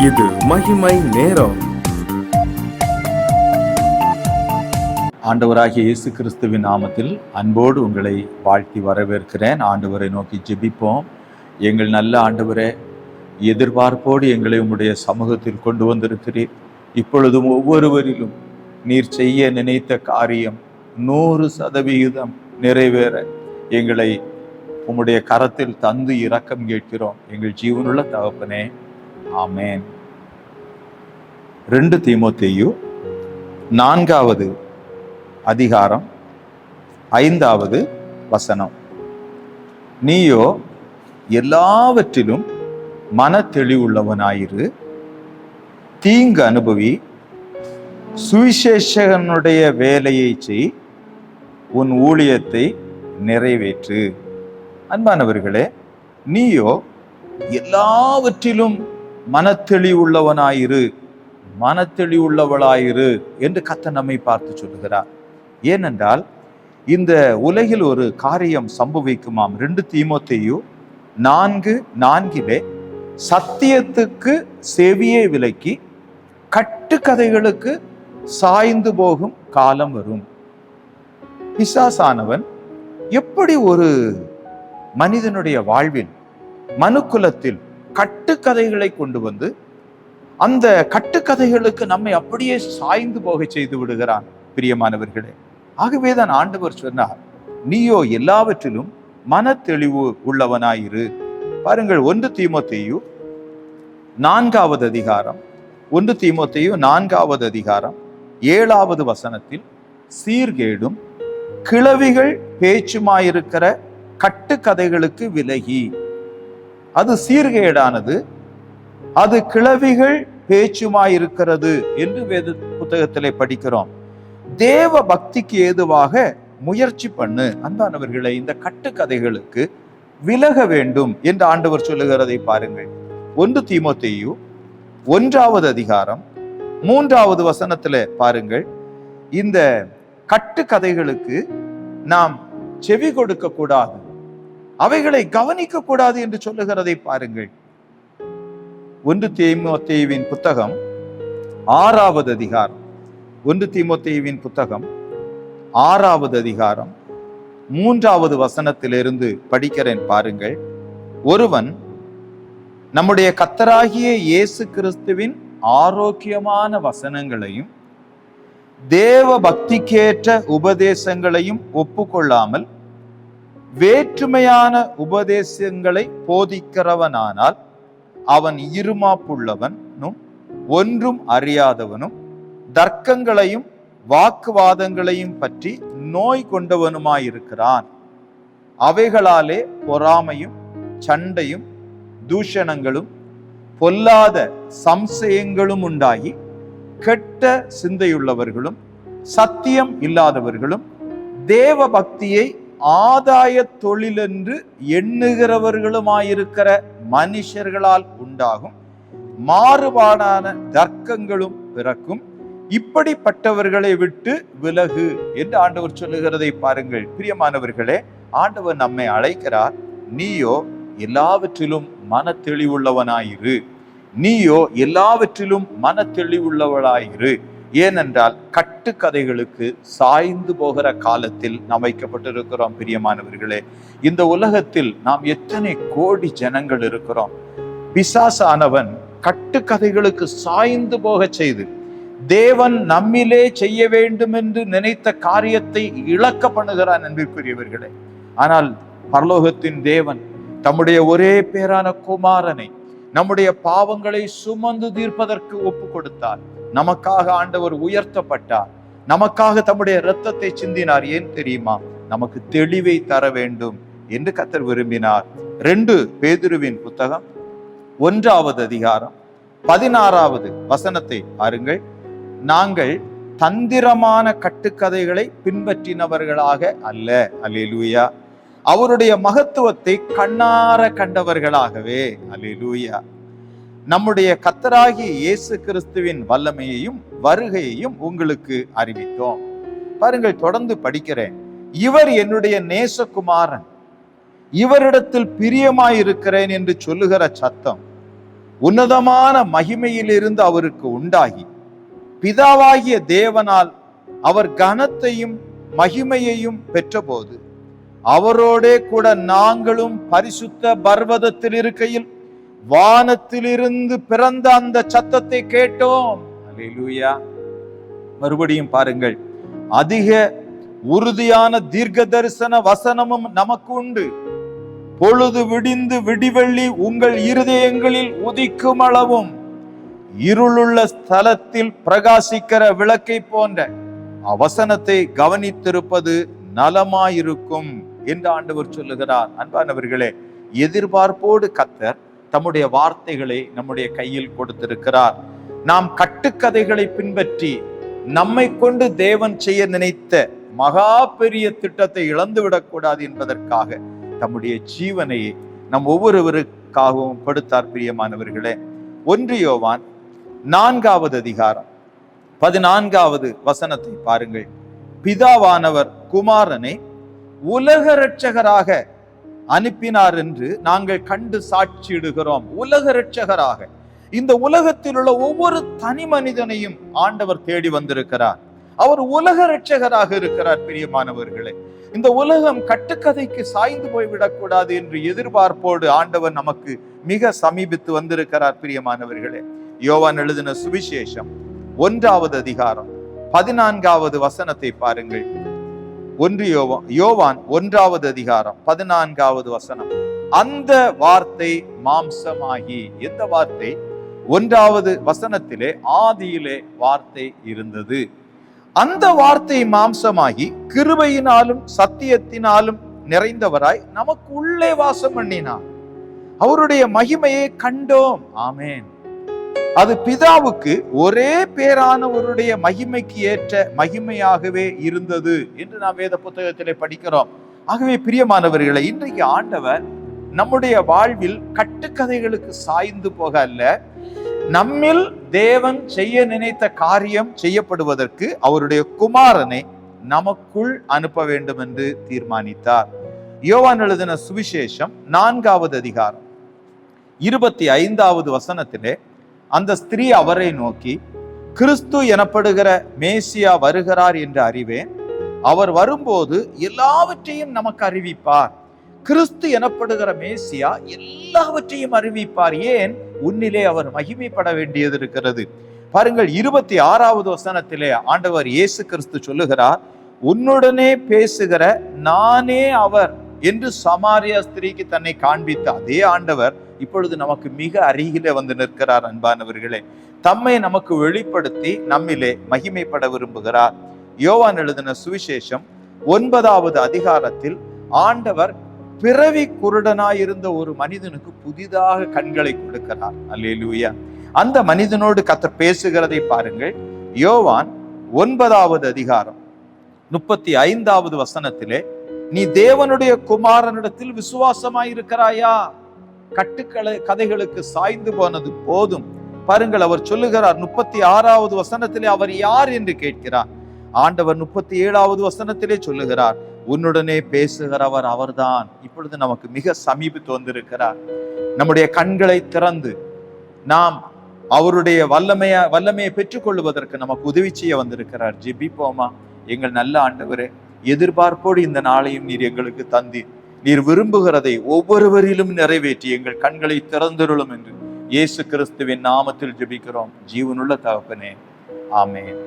இது மகிமை நேரம். ஆண்டவராகிய இயேசு கிறிஸ்துவின் நாமத்தில் அன்போடு உங்களை வாழ்த்தி வரவேற்கிறேன். ஆண்டவரை நோக்கி ஜெபிப்போம். எங்கள் நல்ல ஆண்டவரே, எதிர்பார்ப்போடு எங்களை உம்முடைய சமூகத்தில் கொண்டு வந்திருக்கிறீர். இப்பொழுதும் ஒவ்வொருவரிலும் நீர் செய்ய நினைத்த காரியம் 100% நிறைவேற எங்களை உம்முடைய கரத்தில் தந்து இரக்கம் கேட்கிறோம். எங்கள் ஜீவனுள்ள தகப்பனே, ஆமென். 2 தீமோத்தேயு 4வது அதிகாரம் 5வது வசனம். நீயோ எல்லாவற்றிலும் மன தெளிவுள்ளவனாயிரு, தீங்கு அனுபவி, சுவிசேஷகனுடைய வேலையை செய், உன் ஊழியத்தை நிறைவேற்று. அன்பானவர்களே, நீயோ எல்லாவற்றிலும் மனத்தெளிவுள்ளவனாயிரு, மனத்தெளிவுள்ளவளாயிரு என்று கர்த்தர் நம்மை பார்த்து சொல்லுகிறார். ஏனென்றால் இந்த உலகில் ஒரு காரியம் சம்பவிக்குமாம். 2 தீமோத்தேயு 4:4 சத்தியத்துக்கு செவியை விலக்கி கட்டுக்கதைகளுக்கு சாய்ந்து போகும் காலம் வரும். பிசாசானவன் எப்படி ஒரு மனிதனுடைய வாழ்வில், மனுக்குலத்தில் கட்டுக்கதைகளை கொண்டு வந்து அந்த கட்டுக்கதைகளுக்கு நம்மை அப்படியே சாய்ந்து போக செய்து விடுகிறான். பிரியமானவர்களே, ஆகவேதான் ஆண்டவர் சொன்னார், நீயோ எல்லாவற்றிலும் மன தெளிவு உள்ளவனாயிரு. பாருங்கள், 1 தீமோத்தேயு 4வது அதிகாரம் 1 தீமோத்தேயு 4வது அதிகாரம் 7வது வசனத்தில், சீர்கேடும் கிளவிகள் பேச்சுமாயிருக்கிற கட்டுக்கதைகளுக்கு விலகி. அது சீர்கேடானது, அது கிளவிகள் பேச்சுமாயிருக்கிறது என்று வேத புத்தகத்திலே படிக்கிறோம். தேவ பக்திக்கு ஏதுவாக முயற்சி பண்ணு. அன்பானவர்களை, இந்த கட்டுக்கதைகளுக்கு விலக வேண்டும் என்று ஆண்டவர் சொல்லுகிறதை பாருங்கள். 1 தீமோத்தேயு 1வது அதிகாரம் 3வது வசனத்துல பாருங்கள். இந்த கட்டுக்கதைகளுக்கு நாம் செவி கொடுக்க கூடாது, அவைகளை கவனிக்க கூடாது என்று சொல்லுகிறதை பாருங்கள். 1 தீமோத்தேயுவின் புத்தகம் 6வது அதிகாரம் 1 தீமோத்தேயுவின் புத்தகம் 6வது அதிகாரம் 3வது வசனத்திலிருந்து படிக்கிறேன் பாருங்கள். ஒருவன் நம்முடைய கர்த்தராகிய இயேசு கிறிஸ்துவின் ஆரோக்கியமான வசனங்களையும் தேவ பக்திக்கேற்ற உபதேசங்களையும் ஒப்புக்கொள்ளாமல் வேற்றுமையான உபதேசங்களை போதிக்கிறவனானால் அவன் இருமாப்புள்ளவனும் ஒன்றும் அறியாதவனும் தர்க்கங்களையும் வாக்குவாதங்களையும் பற்றி நோய் கொண்டவனுமாயிருக்கிறான். அவைகளாலே பொறாமையும் சண்டையும் தூஷணங்களும் பொல்லாத சம்சயங்களும் உண்டாகி கெட்ட சிந்தையுள்ளவர்களும் சத்தியம் இல்லாதவர்களும் தேவ பக்தியை ஆதாய தொழிலென்று எண்ணுகிறவர்களுமாயிருக்கிற மனுஷர்களால் உண்டாகும் மாறுபாடான தர்க்கங்களும் பிறக்கும். இப்படிப்பட்டவர்களை விட்டு விலகு என்று ஆண்டவர் சொல்லுகிறதை பாருங்கள். பிரியமானவர்களே, ஆண்டவர் நம்மை அழைக்கிறார். நீயோ எல்லாவற்றிலும் மன தெளிவுள்ளவனாயிரு, நீயோ எல்லாவற்றிலும் மன தெளிவுள்ளவளாயிரு. ஏனென்றால் கட்டுக்கதைகளுக்கு சாய்ந்து போகிற காலத்தில் நாம் வைக்கப்பட்டிருக்கிறோம். பிரியமானவர்களே, இந்த உலகத்தில் நாம் எத்தனை கோடி ஜனங்கள் இருக்கிறோம். பிசாசானவன் கட்டுக்கதைகளுக்கு சாய்ந்து போக செய்து தேவன் நம்மிலே செய்ய வேண்டும் என்று நினைத்த காரியத்தை இழக்க பண்ணுகிறான் அன்பிற்குரியவர்களே. ஆனால் பரலோகத்தின் தேவன் தம்முடைய ஒரே பேரான குமாரனை நம்முடைய பாவங்களை சுமந்து தீர்ப்பதற்கு ஒப்பு கொடுத்தார். நமக்காக ஆண்டவர் உயர்த்தப்பட்டார், நமக்காக தம்முடைய இரத்தத்தை சிந்தினார். ஏன் தெரியுமா? நமக்கு தெளிவை தர வேண்டும் என்று கர்த்தர் விரும்பினார். 2 பேதுருவின் புத்தகம் 1வது அதிகாரம் 16வது வசனத்தை பாருங்கள். நாங்கள் தந்திரமான கட்டுக்கதைகளை பின்பற்றினவர்களாக அல்ல, அல்லேலூயா, அவருடைய மகத்துவத்தை கண்ணார கண்டவர்களாகவே, அல்லேலூயா, நம்முடைய கர்த்தராகிய இயேசு கிறிஸ்துவின் வல்லமையையும் வருகையையும் உங்களுக்கு அறிவித்தோம். பாருங்கள், தொடர்ந்து படிக்கிறேன். இவர் என்னுடைய நேசகுமாரன், இவரிடத்தில் பிரியமாயிருக்கிறேன் என்று சொல்லுகிற சத்தம் உன்னதமான மகிமையிலிருந்து அவருக்கு உண்டாகி பிதாவாகிய தேவனால் அவர் கனத்தையும் மகிமையையும் பெற்றபோது அவரோடே கூட நாங்களும் பரிசுத்த பர்வதத்தில் இருக்கையில் வானத்திலிருந்து பிறந்த அந்த சத்தத்தை கேட்டோம். அல்லேலூயா. மறுபடியும் பாருங்கள், அதிக உறுதியான தீர்க்க தரிசன வசனமும் நமக்கு உண்டு. பொழுது விடிந்து விடிவெள்ளி உங்கள் இருதயங்களில் உதிக்கும் அளவும் இருளுள்ள ஸ்தலத்தில் பிரகாசிக்கிற விளக்கை போன்ற அவசனத்தை கவனித்திருப்பது நலமாயிருக்கும் என்று ஆண்டவர் சொல்லுகிறார். அன்பானவர்களே, எதிர்பார்ப்போடு கர்த்தர் தம்முடைய வார்த்தைகளை நம்முடைய கையில் கொடுத்திருக்கிறார். நாம் கட்டுக்கதைகளை பின்பற்றி நம்மை கொண்டு தேவன் செய்ய நினைத்த மகா பெரிய திட்டத்தை இழந்துவிடக் கூடாது என்பதற்காக தம்முடைய ஜீவனையை நம் ஒவ்வொருவருக்காகவும் கொடுத்தார். பிரியமானவர்களே, 1 யோவான் 4வது அதிகாரம் 14வது வசனத்தை பாருங்கள். பிதாவானவர் குமாரனை உலக இரட்சகராக அனுப்பினார் என்று நாங்கள் கண்டு சாட்சியிடுகிறோம். உலக இரட்சகராக இந்த உலகத்தில் உள்ள ஒவ்வொரு தனி மனிதனையும் ஆண்டவர் தேடி வந்திருக்கிறார். அவர் உலக இரட்சகராக இருக்கிறார். பிரியமானவர்களே, இந்த உலகம் கட்டுக்கதைக்கு சாய்ந்து போய்விடக்கூடாது என்று எதிர்பார்ப்போடு ஆண்டவர் நமக்கு மிக சமீபித்து வந்திருக்கிறார். பிரியமானவர்களே, யோவான் எழுதின சுவிசேஷம் 1வது அதிகாரம் 14வது வசனத்தை பாருங்கள். 1 யோவான் 1வது அதிகாரம் 14வது வசனம். அந்த வார்த்தை மாம்சமாகி, எந்த வார்த்தை? 1வது வசனத்திலே ஆதியிலே வார்த்தை இருந்தது. அந்த வார்த்தை மாம்சமாகி கிருபையினாலும் சத்தியத்தினாலும் நிறைந்தவராய் நமக்கு உள்ளே வாசம் பண்ணினார். அவருடைய மகிமையை கண்டோம். ஆமென். அது பிதாவுக்கு ஒரே பேரானவருடைய மகிமைக்கு ஏற்ற மகிமையாகவே இருந்தது என்று நாம் வேத புத்தகத்திலே படிக்கிறோம். ஆகவே பிரியமானவர்களை, இன்றைக்கு ஆண்டவர் நம்முடைய வாழ்வில் கட்டுக்கதைகளுக்கு சாய்ந்து போக அல்ல, நம்மில் தேவன் செய்ய நினைத்த காரியம் செய்யப்படுவதற்கு அவருடைய குமாரனை நமக்குள் அனுப்ப வேண்டும் என்று தீர்மானித்தார். யோவான் எழுதின சுவிசேஷம் 4வது அதிகாரம் 25வது வசனத்திலே அந்த ஸ்திரீ அவரை நோக்கி, கிறிஸ்து எனப்படுகிற மேசியா வருகிறார் என்று அறிவேன். அவர் வரும்போது எல்லாவற்றையும் நமக்கு அறிவிப்பார். கிறிஸ்து எனப்படுகிற மேசியா எல்லாவற்றையும் அறிவிப்பார். ஏன்? உன்னிலே அவர் மகிமைப்பட வேண்டியது இருக்கிறது. பாருங்கள், 26வது வசனத்திலே ஆண்டவர் இயேசு கிறிஸ்து சொல்லுகிறார், உன்னுடனே பேசுகிற நானே அவர் என்று சமாரியா ஸ்திரீக்கு தன்னை காண்பித்த அதே ஆண்டவர் இப்பொழுது நமக்கு மிக அருகிலே வந்து நிற்கிறார். அன்பானவர்களே, தம்மை நமக்கு வெளிப்படுத்தி நம்மிலே மகிமைப்பட விரும்புகிறார். யோவான் எழுதின சுவிசேஷம் 9வது அதிகாரத்தில் ஆண்டவர் பிறவி குருடனாயிருந்த ஒரு மனிதனுக்கு புதிதாக கண்களை கொடுக்கிறார். அல்லேலூயா. அந்த மனிதனோடு கர்த்தர் பேசுகிறதை பாருங்கள். யோவான் 9வது அதிகாரம் 35வது வசனத்திலே, நீ தேவனுடைய குமாரனிடத்தில் விசுவாசமாயிருக்கிறாயா? கதைகளுக்கு சாய்ந்து போனது போதும். பாருங்கள், அவர் சொல்லுகிறார் 36வது வசனத்திலே அவர் யார் என்று கேட்கிறார். ஆண்டவர் 37வது வசனத்திலே சொல்லுகிறார், உன்னுடனே பேசுகிறவர் அவர்தான். இப்பொழுது நமக்கு மிக சமீபித்து வந்திருக்கிறார். நம்முடைய கண்களை திறந்து நாம் அவருடைய வல்லமையை பெற்றுக்கொள்வதற்கு நமக்கு உதவி செய்ய வந்திருக்கிறார். ஜெபிப்போமா? எங்கள் நல்ல ஆண்டவரே, எதிர்பார்ப்போடு இந்த நாளையும் நீர் எங்களுக்கு தந்தீர். நீர் விரும்புகிறதை ஒவ்வொருவரிலும் நிறைவேற்றி எங்கள் கண்களை திறந்திருளும் என்று இயேசு கிறிஸ்துவின் நாமத்தில் ஜெபிக்கிறோம் ஜீவனுள்ள தகப்பனே. ஆமென்.